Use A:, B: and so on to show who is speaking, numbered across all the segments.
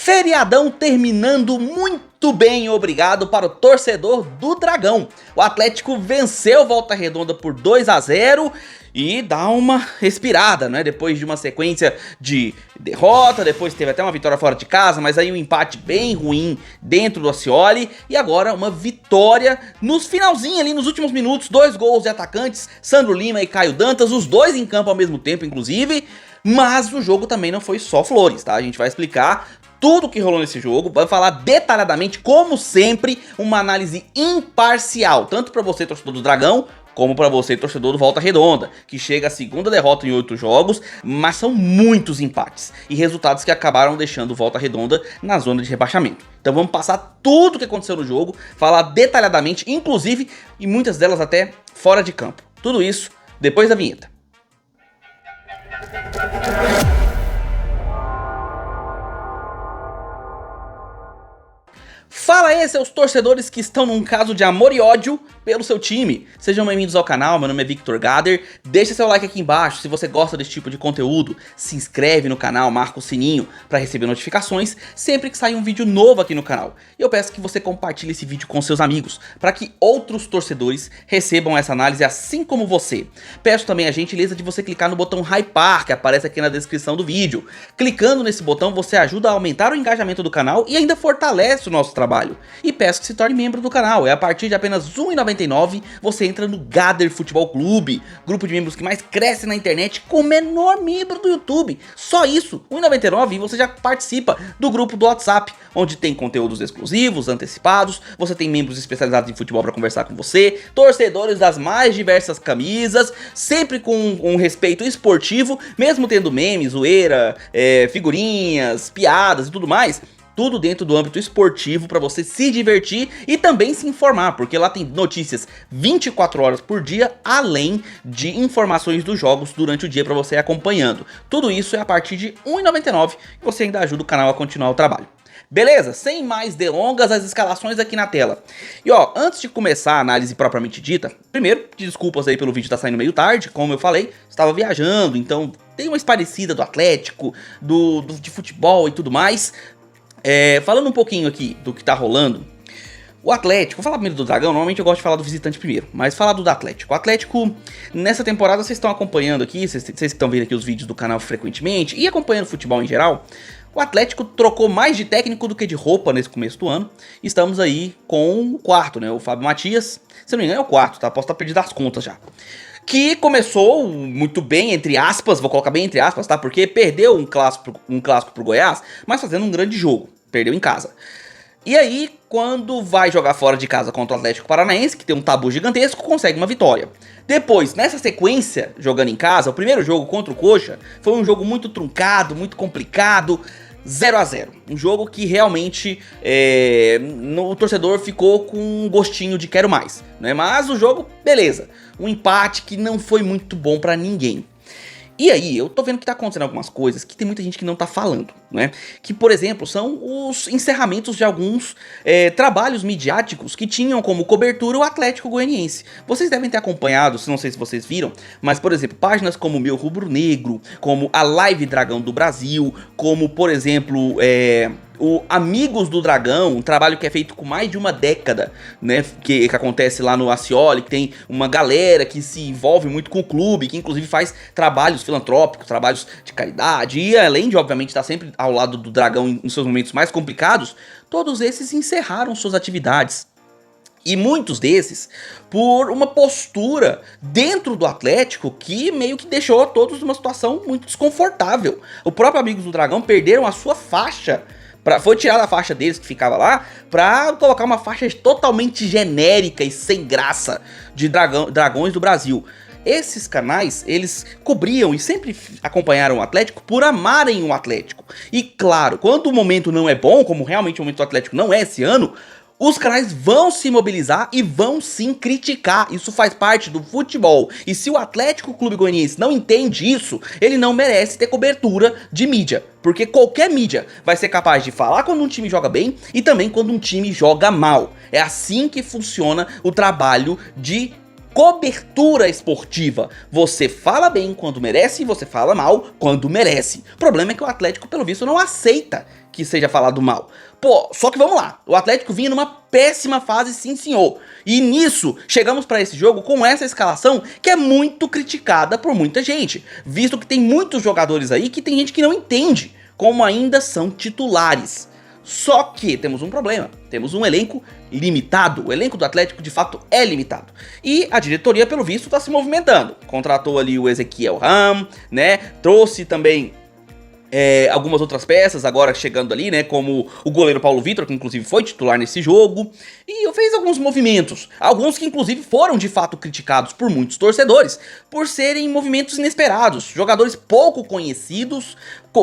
A: Feriadão terminando muito bem, obrigado para o torcedor do Dragão. O Atlético venceu Volta Redonda por 2-0 e dá uma respirada, né? Depois de uma sequência de derrota, depois teve até uma vitória fora de casa, mas aí um empate bem ruim dentro do Ascioli. E agora uma vitória nos finalzinho ali, nos últimos minutos, 2 gols de atacantes, Sandro Lima e Caio Dantas, os dois em campo ao mesmo tempo, inclusive. Mas o jogo também não foi só flores, tá? A gente vai explicar tudo que rolou nesse jogo, vai falar detalhadamente, como sempre, uma análise imparcial, tanto para você, torcedor do Dragão, como para você, torcedor do Volta Redonda, que chega à segunda derrota em 8 jogos, mas são muitos empates e resultados que acabaram deixando o Volta Redonda na zona de rebaixamento. Então vamos passar tudo o que aconteceu no jogo, falar detalhadamente, inclusive, e muitas delas até fora de campo. Tudo isso depois da vinheta. Fala aí, seus torcedores que estão num caso de amor e ódio pelo seu time. Sejam bem-vindos ao canal, meu nome é Victor Gader. Deixa seu like aqui embaixo se você gosta desse tipo de conteúdo. Se inscreve no canal, marca o sininho para receber notificações sempre que sair um vídeo novo aqui no canal. E eu peço que você compartilhe esse vídeo com seus amigos, para que outros torcedores recebam essa análise assim como você. Peço também a gentileza de você clicar no botão hypar que aparece aqui na descrição do vídeo. Clicando nesse botão você ajuda a aumentar o engajamento do canal e ainda fortalece o nosso trabalho. E peço que se torne membro do canal. É a partir de apenas R$ 1,99 você entra no Gader Futebol Clube, grupo de membros que mais cresce na internet, com o menor membro do YouTube. Só isso, R$ 1,99 e você já participa do grupo do WhatsApp, onde tem conteúdos exclusivos, antecipados, você tem membros especializados em futebol para conversar com você, torcedores das mais diversas camisas, sempre com um respeito esportivo, mesmo tendo memes, zoeira, figurinhas, piadas e tudo mais. Tudo dentro do âmbito esportivo para você se divertir e também se informar, porque lá tem notícias 24 horas por dia, além de informações dos jogos durante o dia para você ir acompanhando. Tudo isso é a partir de R$ 1,99 e você ainda ajuda o canal a continuar o trabalho. Beleza? Sem mais delongas, as escalações aqui na tela. E ó, antes de começar a análise propriamente dita, primeiro, desculpas aí pelo vídeo estar saindo meio tarde, como eu falei, estava viajando, então tem uma esparecida do Atlético, de futebol e tudo mais. Falando um pouquinho aqui do que tá rolando, o Atlético, vou falar primeiro do Dragão, normalmente eu gosto de falar do visitante primeiro, mas falar do Atlético. O Atlético, nessa temporada, vocês estão acompanhando aqui, vocês que estão vendo aqui os vídeos do canal frequentemente e acompanhando futebol em geral, o Atlético trocou mais de técnico do que de roupa nesse começo do ano. Estamos aí com o quarto, né, o Fábio Matias, se não me engano é o quarto, tá? Posso estar perdido as contas já. Que começou muito bem, entre aspas, vou colocar bem entre aspas, tá? Porque perdeu um clássico pro Goiás, mas fazendo um grande jogo, perdeu em casa. E aí, quando vai jogar fora de casa contra o Atlético Paranaense, que tem um tabu gigantesco, consegue uma vitória. Depois, nessa sequência, jogando em casa, o primeiro jogo contra o Coxa foi um jogo muito truncado, muito complicado, 0-0, um jogo que realmente o torcedor ficou com um gostinho de quero mais, né? Mas o jogo, beleza, um empate que não foi muito bom pra ninguém. E aí, eu tô vendo que tá acontecendo algumas coisas que tem muita gente que não tá falando, né? Que, por exemplo, são os encerramentos de alguns trabalhos midiáticos que tinham como cobertura o Atlético Goianiense. Vocês devem ter acompanhado, não sei se vocês viram, mas, por exemplo, páginas como Meu Rubro Negro, como a Live Dragão do Brasil, como, por exemplo, o Amigos do Dragão, um trabalho que é feito com mais de uma década, né, que acontece lá no Ascioli, que tem uma galera que se envolve muito com o clube, que inclusive faz trabalhos filantrópicos, trabalhos de caridade, e além de, obviamente, estar sempre ao lado do Dragão em seus momentos mais complicados, todos esses encerraram suas atividades. E muitos desses por uma postura dentro do Atlético que meio que deixou todos numa situação muito desconfortável. O próprio Amigos do Dragão perderam a sua faixa. Foi tirada a faixa deles que ficava lá pra colocar uma faixa totalmente genérica e sem graça de dragões do Brasil. Esses canais, eles cobriam e sempre acompanharam o Atlético por amarem o Atlético. E claro, quando o momento não é bom, como realmente o momento do Atlético não é esse ano, os canais vão se mobilizar e vão sim criticar, isso faz parte do futebol. E se o Atlético Clube Goianiense não entende isso, ele não merece ter cobertura de mídia. Porque qualquer mídia vai ser capaz de falar quando um time joga bem e também quando um time joga mal. É assim que funciona o trabalho de cobertura esportiva. Você fala bem quando merece e você fala mal quando merece. O problema é que o Atlético, pelo visto, não aceita que seja falado mal. Pô, só que vamos lá, o Atlético vinha numa péssima fase, sim senhor. E nisso, chegamos para esse jogo com essa escalação que é muito criticada por muita gente, visto que tem muitos jogadores aí que tem gente que não entende como ainda são titulares. Só que temos um problema, temos um elenco limitado, o elenco do Atlético de fato é limitado. E a diretoria, pelo visto, está se movimentando. Contratou ali o Ezequiel Ram, né, trouxe também algumas outras peças agora chegando ali, né, como o goleiro Paulo Vitor, que inclusive foi titular nesse jogo, e fez alguns movimentos, alguns que inclusive foram de fato criticados por muitos torcedores, por serem movimentos inesperados, jogadores pouco conhecidos,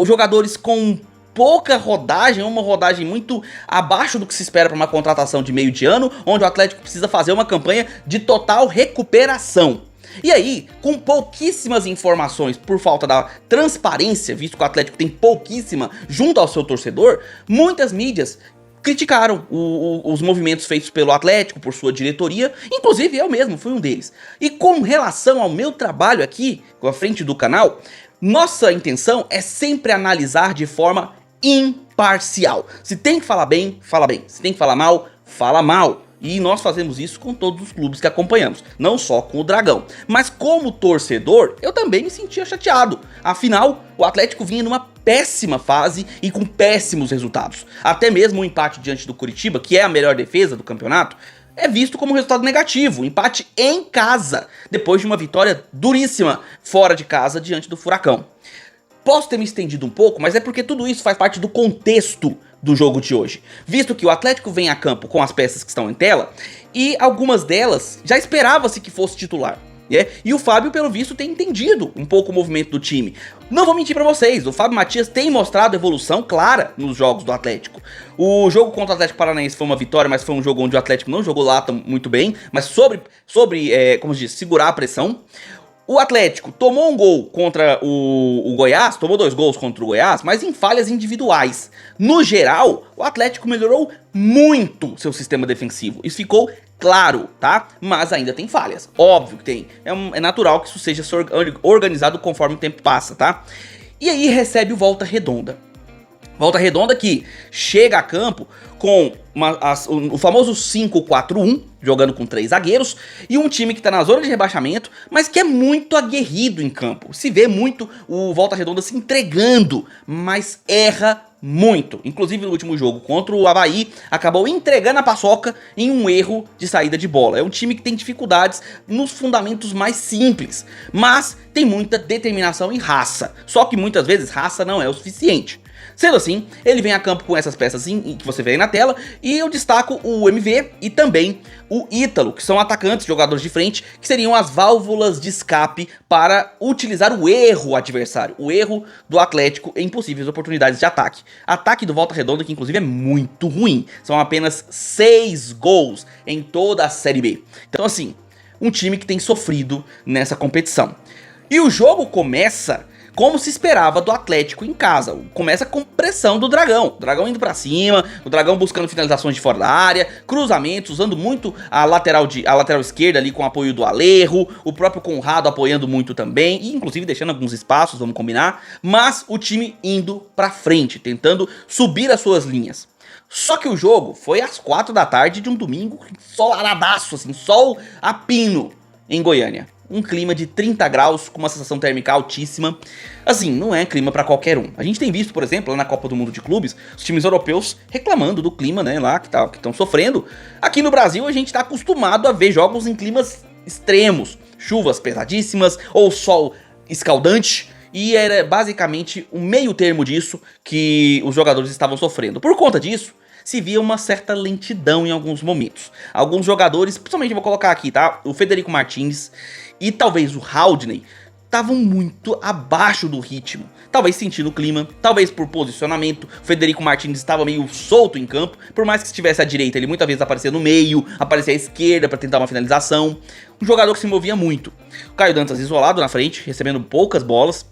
A: jogadores com pouca rodagem, uma rodagem muito abaixo do que se espera para uma contratação de meio de ano, onde o Atlético precisa fazer uma campanha de total recuperação. E aí, com pouquíssimas informações por falta da transparência, visto que o Atlético tem pouquíssima junto ao seu torcedor, muitas mídias criticaram os movimentos feitos pelo Atlético, por sua diretoria, inclusive eu mesmo fui um deles. E com relação ao meu trabalho aqui, à frente do canal, nossa intenção é sempre analisar de forma imparcial. Se tem que falar bem, fala bem. Se tem que falar mal, fala mal. E nós fazemos isso com todos os clubes que acompanhamos, não só com o Dragão. Mas como torcedor, eu também me sentia chateado. Afinal, o Atlético vinha numa péssima fase e com péssimos resultados. Até mesmo o empate diante do Curitiba, que é a melhor defesa do campeonato, é visto como resultado negativo, empate em casa, depois de uma vitória duríssima fora de casa diante do Furacão. Posso ter me estendido um pouco, mas é porque tudo isso faz parte do contexto do jogo de hoje, visto que o Atlético vem a campo com as peças que estão em tela, e algumas delas já esperava-se que fosse titular, e o Fábio, pelo visto, tem entendido um pouco o movimento do time. Não vou mentir pra vocês, o Fábio Matias tem mostrado evolução clara nos jogos do Atlético. O jogo contra o Atlético Paranaense foi uma vitória, mas foi um jogo onde o Atlético não jogou lá muito bem, mas sobre como se diz, segurar a pressão. O Atlético tomou um gol contra o Goiás, tomou 2 gols contra o Goiás, mas em falhas individuais. No geral, o Atlético melhorou muito seu sistema defensivo. Isso ficou claro, tá? Mas ainda tem falhas. Óbvio que tem. É natural que isso seja organizado conforme o tempo passa, tá? E aí recebe o Volta Redonda. Volta Redonda que chega a campo com o famoso 5-4-1, jogando com 3 zagueiros, e um time que tá na zona de rebaixamento, mas que é muito aguerrido em campo. Se vê muito o Volta Redonda se entregando, mas erra muito. Inclusive no último jogo contra o Avaí, acabou entregando a paçoca em um erro de saída de bola. É um time que tem dificuldades nos fundamentos mais simples, mas tem muita determinação e raça. Só que muitas vezes raça não é o suficiente. Sendo assim, ele vem a campo com essas peças que você vê aí na tela, e eu destaco o MV e também o Ítalo, que são atacantes, jogadores de frente, que seriam as válvulas de escape para utilizar o erro adversário, o erro do Atlético em possíveis oportunidades de ataque. Ataque do Volta Redonda, que inclusive é muito ruim, são apenas 6 gols em toda a Série B. Então assim, um time que tem sofrido nessa competição. E o jogo começa como se esperava do Atlético em casa. Começa com pressão do Dragão. O Dragão indo pra cima, o Dragão buscando finalizações de fora da área, cruzamentos, usando muito a lateral esquerda ali com o apoio do Alejo, o próprio Conrado apoiando muito também, e inclusive deixando alguns espaços, vamos combinar, mas o time indo pra frente, tentando subir as suas linhas. Só que o jogo foi às 4 da tarde de um domingo, ensolaradaço, assim, sol a pino em Goiânia. Um clima de 30 graus com uma sensação térmica altíssima. Assim, não é clima pra qualquer um. A gente tem visto, por exemplo, lá na Copa do Mundo de Clubes, os times europeus reclamando do clima, né, lá que estão sofrendo. Aqui no Brasil a gente tá acostumado a ver jogos em climas extremos, chuvas pesadíssimas ou sol escaldante. E era basicamente o meio termo disso que os jogadores estavam sofrendo. Por conta disso, se via uma certa lentidão em alguns momentos. Alguns jogadores, principalmente eu vou colocar aqui, tá? O Federico Martins e talvez o Haldney estavam muito abaixo do ritmo. Talvez sentindo o clima, talvez por posicionamento. O Federico Martins estava meio solto em campo, por mais que estivesse à direita, ele muitas vezes aparecia no meio, aparecia à esquerda para tentar uma finalização. Um jogador que se movia muito. O Caio Dantas isolado na frente, recebendo poucas bolas,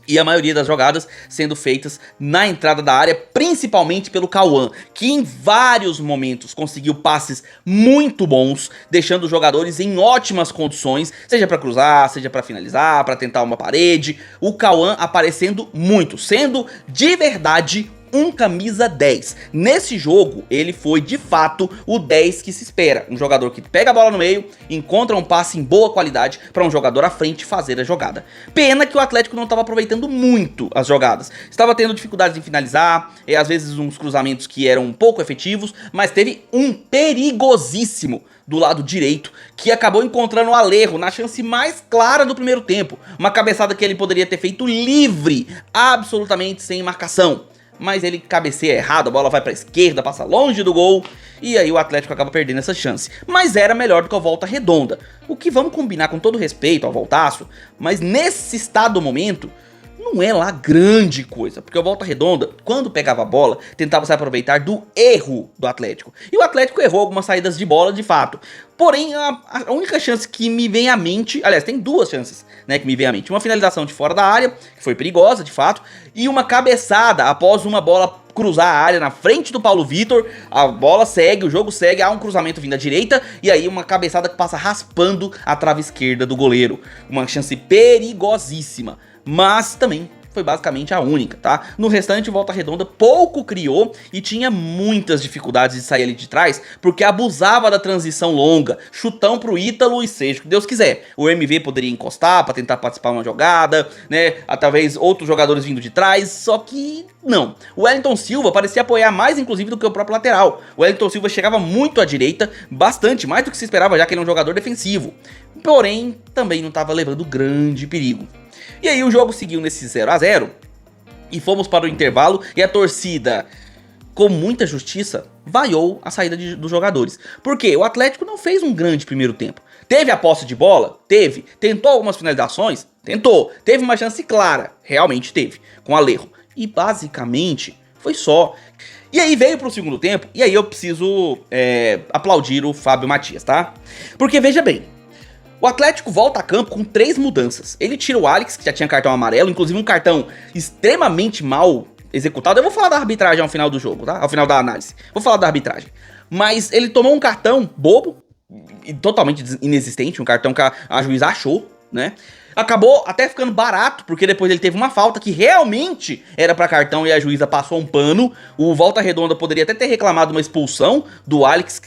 A: e a maioria das jogadas sendo feitas na entrada da área, principalmente pelo Cauã, que em vários momentos conseguiu passes muito bons, deixando os jogadores em ótimas condições, seja para cruzar, seja para finalizar, para tentar uma parede. O Cauã aparecendo muito, sendo de verdade um camisa 10. Nesse jogo, ele foi de fato o 10 que se espera. Um jogador que pega a bola no meio, encontra um passe em boa qualidade para um jogador à frente fazer a jogada. Pena que o Atlético não estava aproveitando muito as jogadas. Estava tendo dificuldades em finalizar, e às vezes uns cruzamentos que eram um pouco efetivos, mas teve um perigosíssimo do lado direito, que acabou encontrando o Alejo na chance mais clara do primeiro tempo. Uma cabeçada que ele poderia ter feito livre, absolutamente sem marcação. Mas ele cabeceia errado, a bola vai pra esquerda, passa longe do gol, e aí o Atlético acaba perdendo essa chance. Mas era melhor do que a Volta Redonda, o que vamos combinar com todo respeito ao Voltaço, mas nesse estado do momento, não é lá grande coisa, porque o Volta Redonda, quando pegava a bola, tentava se aproveitar do erro do Atlético. E o Atlético errou algumas saídas de bola de fato. Porém, a única chance que me vem à mente, aliás, tem duas chances, né, que me vem à mente. Uma finalização de fora da área, que foi perigosa de fato, e uma cabeçada após uma bola cruzar a área na frente do Paulo Vitor, a bola segue, o jogo segue, há um cruzamento vindo da direita, e aí uma cabeçada que passa raspando a trave esquerda do goleiro. Uma chance perigosíssima. Mas também foi basicamente a única, tá? No restante, o Volta Redonda pouco criou e tinha muitas dificuldades de sair ali de trás, porque abusava da transição longa, chutão pro Ítalo e seja o que Deus quiser. O MV poderia encostar pra tentar participar de uma jogada, né? Talvez outros jogadores vindo de trás, só que não. O Wellington Silva parecia apoiar mais, inclusive, do que o próprio lateral. O Wellington Silva chegava muito à direita, bastante, mais do que se esperava, já que ele é um jogador defensivo. Porém, também não estava levando grande perigo. E aí o jogo seguiu nesse 0 a 0 e fomos para o intervalo e a torcida, com muita justiça, vaiou a saída dos jogadores. Porque o Atlético não fez um grande primeiro tempo. Teve a posse de bola? Teve. Tentou algumas finalizações? Tentou. Teve uma chance clara? Realmente teve, com o Alejo. E basicamente foi só. E aí veio pro segundo tempo, e aí eu preciso aplaudir o Fábio Matias, tá? Porque veja bem, o Atlético volta a campo com 3 mudanças. Ele tira o Alex, que já tinha cartão amarelo, inclusive um cartão extremamente mal executado. Eu vou falar da arbitragem ao final do jogo, tá? Ao final da análise. Vou falar da arbitragem. Mas ele tomou um cartão bobo, totalmente inexistente, um cartão que a juíza achou, né? Acabou até ficando barato, porque depois ele teve uma falta que realmente era pra cartão e a juíza passou um pano. O Volta Redonda poderia até ter reclamado uma expulsão do Alex,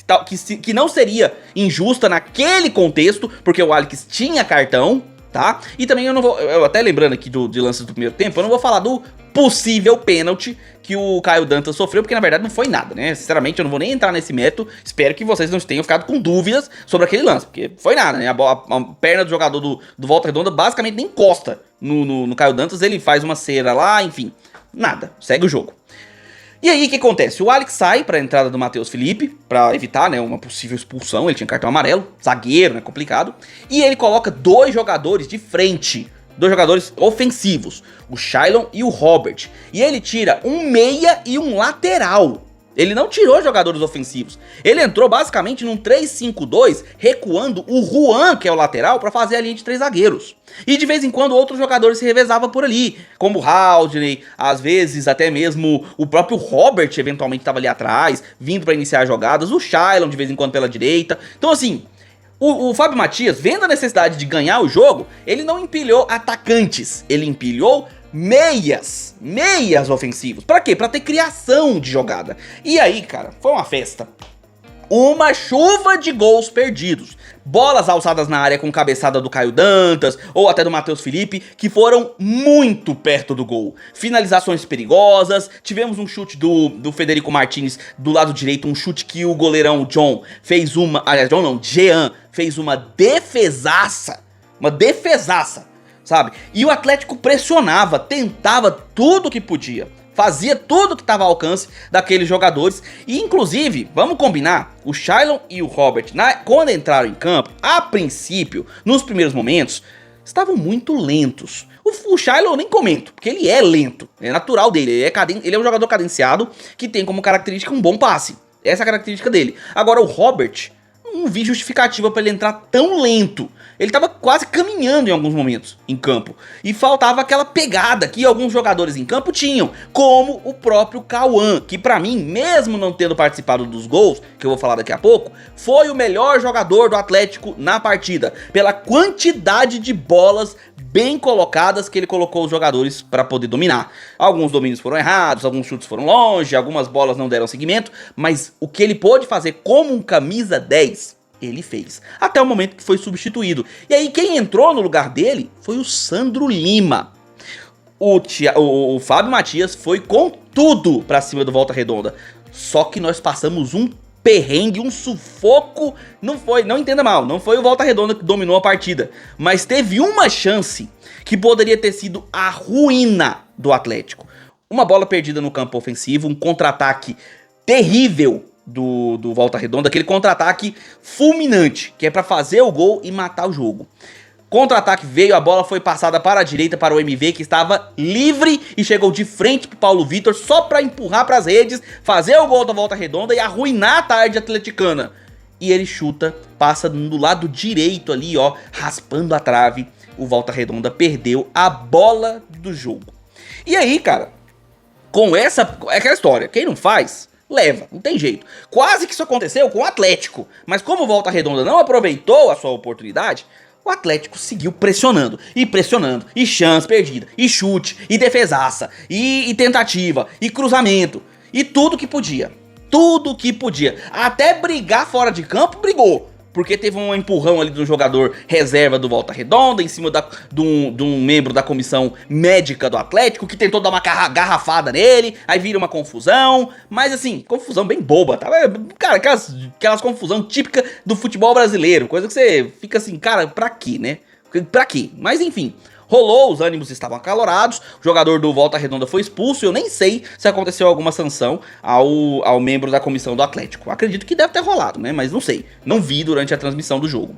A: que não seria injusta naquele contexto, porque o Alex tinha cartão, tá? E também eu até lembrando aqui de lances do primeiro tempo, eu não vou falar do possível pênalti que o Caio Dantas sofreu, porque na verdade não foi nada, né? Sinceramente, eu não vou nem entrar nesse método. Espero que vocês não tenham ficado com dúvidas sobre aquele lance, porque foi nada, né? A perna do jogador do Volta Redonda basicamente nem encosta no Caio Dantas, ele faz uma cera lá, enfim, nada, segue o jogo. E aí, o que acontece? O Alex sai para a entrada do Matheus Felipe, para evitar, né, uma possível expulsão, ele tinha cartão amarelo, zagueiro, né, complicado, e ele coloca 2 jogadores de frente, 2 jogadores ofensivos, o Shailon e o Robert, e ele tira um meia e um lateral. Ele não tirou jogadores ofensivos. Ele entrou basicamente num 3-5-2, recuando o Juan, que é o lateral, para fazer a linha de 3 zagueiros. E de vez em quando outros jogadores se revezavam por ali, como o Haldney, às vezes até mesmo o próprio Robert eventualmente estava ali atrás, vindo para iniciar jogadas, o Shailon de vez em quando pela direita. Então assim, o Fábio Matias, vendo a necessidade de ganhar o jogo, ele não empilhou atacantes, ele empilhou meias ofensivos. Pra quê? Pra ter criação de jogada. E aí, cara, foi uma festa. Uma chuva de gols perdidos. Bolas alçadas na área com cabeçada do Caio Dantas, ou até do Matheus Felipe, que foram muito perto do gol. Finalizações perigosas, tivemos um chute do Federico Martins do lado direito, um chute que o goleirão John fez Jean fez uma defesaça, sabe? E o Atlético pressionava, tentava tudo que podia, fazia tudo que estava ao alcance daqueles jogadores. E inclusive, vamos combinar, o Shailon e o Robert, quando entraram em campo, a princípio, nos primeiros momentos, estavam muito lentos. O Shailon eu nem comento, porque ele é lento, é natural dele, ele é um jogador cadenciado que tem como característica um bom passe. Essa é a característica dele. Agora o Robert, não vi justificativa para ele entrar tão lento. Ele tava quase caminhando em alguns momentos em campo. E faltava aquela pegada que alguns jogadores em campo tinham, como o próprio Cauã, que pra mim, mesmo não tendo participado dos gols, que eu vou falar daqui a pouco, foi o melhor jogador do Atlético na partida, pela quantidade de bolas bem colocadas que ele colocou os jogadores para poder dominar. Alguns domínios foram errados, alguns chutes foram longe, algumas bolas não deram seguimento, mas o que ele pôde fazer como um camisa 10, ele fez. Até o momento que foi substituído. E aí quem entrou no lugar dele foi o Sandro Lima. O Fábio Matias foi com tudo pra cima do Volta Redonda. Só que nós passamos um perrengue, um sufoco. Não entenda mal, não foi o Volta Redonda que dominou a partida, mas teve uma chance que poderia ter sido a ruína do Atlético. Uma bola perdida no campo ofensivo, um contra-ataque terrível do Volta Redonda, aquele contra-ataque fulminante, que é pra fazer o gol e matar o jogo. Contra-ataque veio, a bola foi passada para a direita para o MV, que estava livre e chegou de frente pro Paulo Vitor só para empurrar para as redes, fazer o gol da Volta Redonda e arruinar a tarde atleticana. E ele chuta, passa do lado direito ali, ó, raspando a trave. O Volta Redonda perdeu a bola do jogo. E aí, cara, com essa, é aquela história, quem não faz, leva, não tem jeito. Quase que isso aconteceu com o Atlético, mas como o Volta Redonda não aproveitou a sua oportunidade, o Atlético seguiu pressionando, e chance perdida, e chute, e defesaça, e tentativa, e cruzamento, e tudo que podia, até brigar fora de campo, brigou, porque teve um empurrão ali do jogador reserva do Volta Redonda, em cima de um membro da comissão médica do Atlético, que tentou dar uma garrafada nele, aí vira uma confusão, mas assim, confusão bem boba, tá? Cara, aquelas confusão típica do futebol brasileiro, coisa que você fica assim, cara, pra quê, né? Pra quê? Mas enfim, rolou, os ânimos estavam acalorados, o jogador do Volta Redonda foi expulso, eu nem sei se aconteceu alguma sanção ao membro da comissão do Atlético. Acredito que deve ter rolado, né? Mas não sei, não vi durante a transmissão do jogo.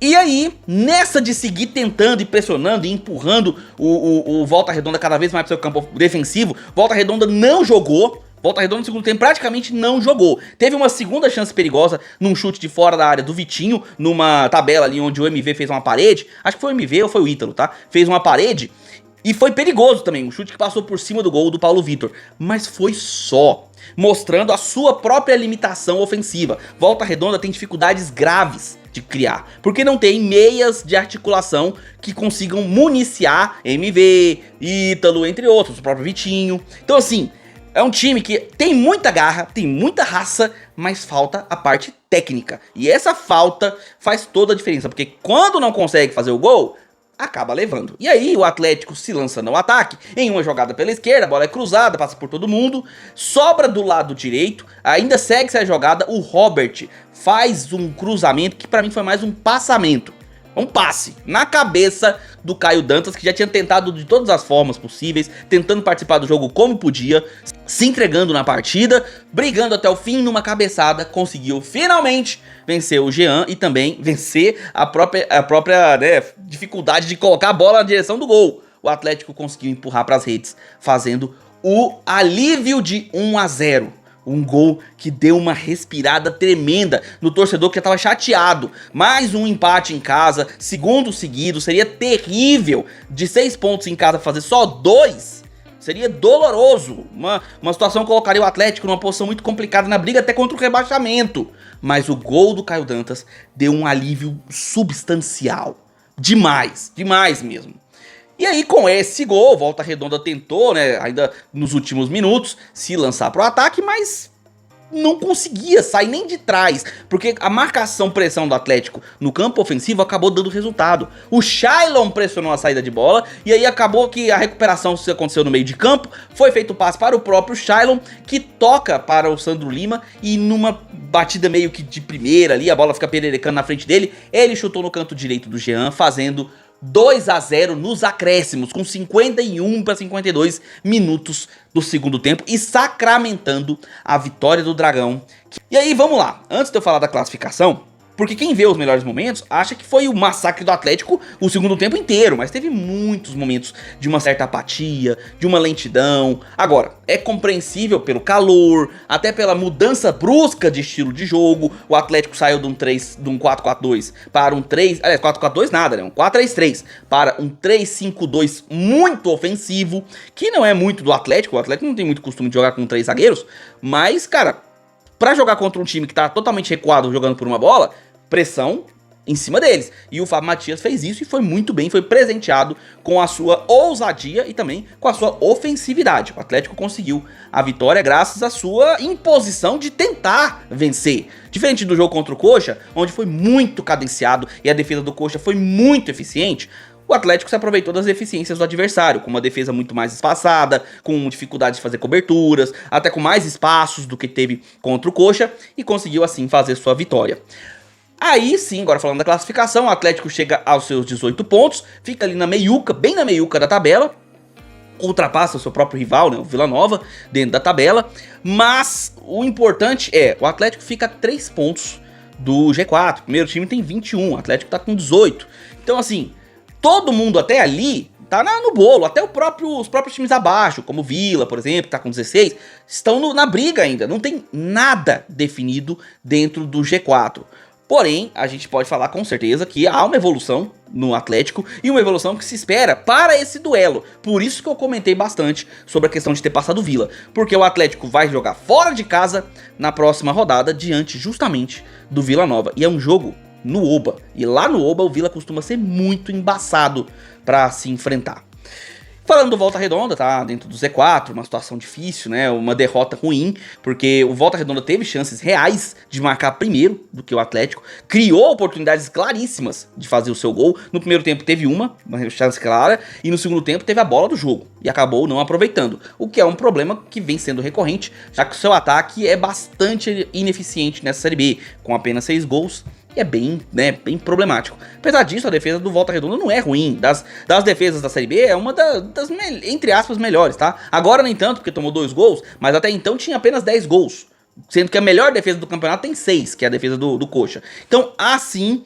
A: E aí, nessa de seguir tentando e pressionando e empurrando o Volta Redonda cada vez mais pro seu campo defensivo, Volta Redonda não jogou. Volta Redonda no segundo tempo praticamente não jogou. Teve uma segunda chance perigosa num chute de fora da área do Vitinho, numa tabela ali onde o MV fez uma parede. Acho que foi o MV ou foi o Ítalo, tá? Fez uma parede e foi perigoso também, um chute que passou por cima do gol do Paulo Vitor. Mas foi só, mostrando a sua própria limitação ofensiva. Volta Redonda tem dificuldades graves de criar, porque não tem meias de articulação que consigam municiar MV, Ítalo, entre outros, o próprio Vitinho. Então assim, é um time que tem muita garra, tem muita raça, mas falta a parte técnica. E essa falta faz toda a diferença, porque quando não consegue fazer o gol, acaba levando. E aí o Atlético se lança no ataque, em uma jogada pela esquerda, a bola é cruzada, passa por todo mundo, sobra do lado direito, ainda segue essa jogada, o Robert faz um cruzamento que pra mim foi mais um passamento. Um passe na cabeça do Caio Dantas, que já tinha tentado de todas as formas possíveis, tentando participar do jogo como podia, se entregando na partida, brigando até o fim numa cabeçada, conseguiu finalmente vencer o Jean e também vencer a própria né, dificuldade de colocar a bola na direção do gol. O Atlético conseguiu empurrar para as redes, fazendo o alívio de 1-0. Um gol que deu uma respirada tremenda no torcedor que já estava chateado. Mais um empate em casa, segundo seguido, seria terrível. De 6 pontos em casa fazer só 2, seria doloroso. Uma situação que colocaria o Atlético numa posição muito complicada na briga até contra o rebaixamento. Mas o gol do Caio Dantas deu um alívio substancial. Demais, demais mesmo. E aí com esse gol, Volta Redonda tentou, né, ainda nos últimos minutos, se lançar pro ataque, mas não conseguia sair nem de trás, porque a marcação-pressão do Atlético no campo ofensivo acabou dando resultado. O Shailon pressionou a saída de bola, e aí acabou que a recuperação se aconteceu no meio de campo, foi feito o passe para o próprio Shailon, que toca para o Sandro Lima, e numa batida meio que de primeira ali, a bola fica pererecando na frente dele, ele chutou no canto direito do Jean, fazendo 2-0 nos acréscimos, com 51 para 52 minutos do segundo tempo e sacramentando a vitória do Dragão. E aí, vamos lá, antes de eu falar da classificação, porque quem vê os melhores momentos acha que foi o massacre do Atlético o segundo tempo inteiro, mas teve muitos momentos de uma certa apatia, de uma lentidão. Agora, é compreensível pelo calor, até pela mudança brusca de estilo de jogo. O Atlético saiu de um 4-4-2 para um 3, aliás, 4-4-2 nada, né? Um 4-3-3 para um 3-5-2 muito ofensivo, que não é muito do Atlético. O Atlético não tem muito costume de jogar com 3 zagueiros, mas, cara, pra jogar contra um time que tá totalmente recuado jogando por uma bola, pressão em cima deles. E o Fábio Matias fez isso e foi muito bem, foi presenteado com a sua ousadia e também com a sua ofensividade. O Atlético conseguiu a vitória graças à sua imposição de tentar vencer. Diferente do jogo contra o Coxa, onde foi muito cadenciado e a defesa do Coxa foi muito eficiente, o Atlético se aproveitou das deficiências do adversário, com uma defesa muito mais espaçada, com dificuldade de fazer coberturas, até com mais espaços do que teve contra o Coxa, e conseguiu assim fazer sua vitória. Aí sim, agora falando da classificação, o Atlético chega aos seus 18 pontos, fica ali na meiuca, bem na meiuca da tabela, ultrapassa o seu próprio rival, né, o Vila Nova, dentro da tabela, mas o importante é, o Atlético fica a 3 pontos do G4, o primeiro time tem 21, o Atlético tá com 18, então assim, todo mundo até ali tá no bolo, até os próprios times abaixo, como o Vila, por exemplo, que tá com 16, estão na briga ainda, não tem nada definido dentro do G4. Porém, a gente pode falar com certeza que há uma evolução no Atlético e uma evolução que se espera para esse duelo. Por isso que eu comentei bastante sobre a questão de ter passado o Vila. Porque o Atlético vai jogar fora de casa na próxima rodada, diante justamente do Vila Nova. E é um jogo no Oba. E lá no Oba o Vila costuma ser muito embaçado para se enfrentar. Falando do Volta Redonda, tá dentro do Z4, uma situação difícil, né, uma derrota ruim, porque o Volta Redonda teve chances reais de marcar primeiro do que o Atlético, criou oportunidades claríssimas de fazer o seu gol, no primeiro tempo teve uma chance clara, e no segundo tempo teve a bola do jogo, e acabou não aproveitando, o que é um problema que vem sendo recorrente, já que o seu ataque é bastante ineficiente nessa Série B, com apenas 6 gols, e é bem problemático. Apesar disso, a defesa do Volta Redonda não é ruim. Das defesas da Série B, é uma das entre aspas, melhores, tá? Agora nem tanto, porque tomou 2 gols, mas até então tinha apenas 10 gols. Sendo que a melhor defesa do campeonato tem 6, que é a defesa do Coxa. Então, há sim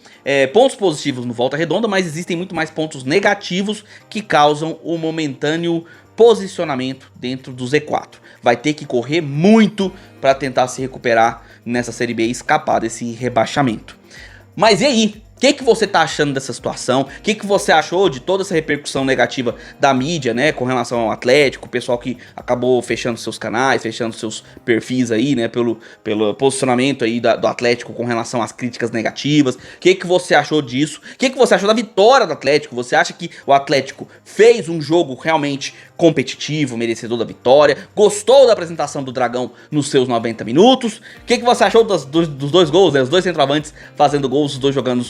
A: pontos positivos no Volta Redonda, mas existem muito mais pontos negativos que causam o momentâneo posicionamento dentro do Z4. Vai ter que correr muito para tentar se recuperar nessa Série B e escapar desse rebaixamento. Mas e aí? O que você tá achando dessa situação? O que você achou de toda essa repercussão negativa da mídia, né, com relação ao Atlético, o pessoal que acabou fechando seus canais, fechando seus perfis aí, né, pelo posicionamento aí do Atlético com relação às críticas negativas? O que você achou disso? O que você achou da vitória do Atlético? Você acha que o Atlético fez um jogo realmente competitivo, merecedor da vitória? Gostou da apresentação do Dragão nos seus 90 minutos? O que você achou dos 2 gols, né, os 2 centroavantes fazendo gols, os 2 jogando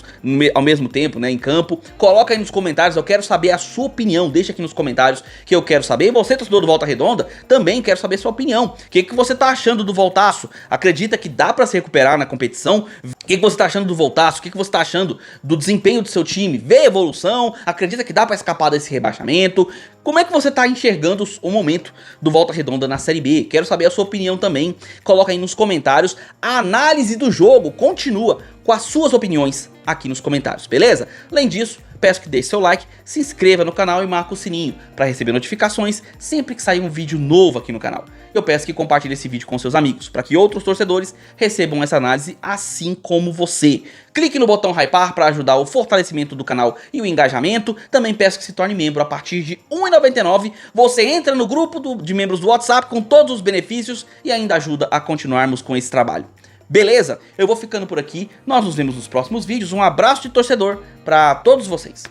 A: ao mesmo tempo, né, em campo? Coloca aí nos comentários, eu quero saber a sua opinião, deixa aqui nos comentários que eu quero saber. E você, torcedor do Volta Redonda, também quero saber a sua opinião. O que você tá achando do Voltaço? Acredita que dá pra se recuperar na competição? O que você tá achando do Voltaço? O que você tá achando do desempenho do seu time? Vê evolução? Acredita que dá pra escapar desse rebaixamento? Como é que você tá enxergando o momento do Volta Redonda na Série B? Quero saber a sua opinião também. Coloca aí nos comentários. A análise do jogo continua com as suas opiniões aqui nos comentários, beleza? Além disso, peço que deixe seu like, se inscreva no canal e marque o sininho para receber notificações sempre que sair um vídeo novo aqui no canal. Eu peço que compartilhe esse vídeo com seus amigos, para que outros torcedores recebam essa análise assim como você. Clique no botão hypar para ajudar o fortalecimento do canal e o engajamento. Também peço que se torne membro a partir de R$ 1,99. Você entra no grupo de membros do WhatsApp com todos os benefícios e ainda ajuda a continuarmos com esse trabalho. Beleza? Eu vou ficando por aqui, nós nos vemos nos próximos vídeos, um abraço de torcedor pra todos vocês.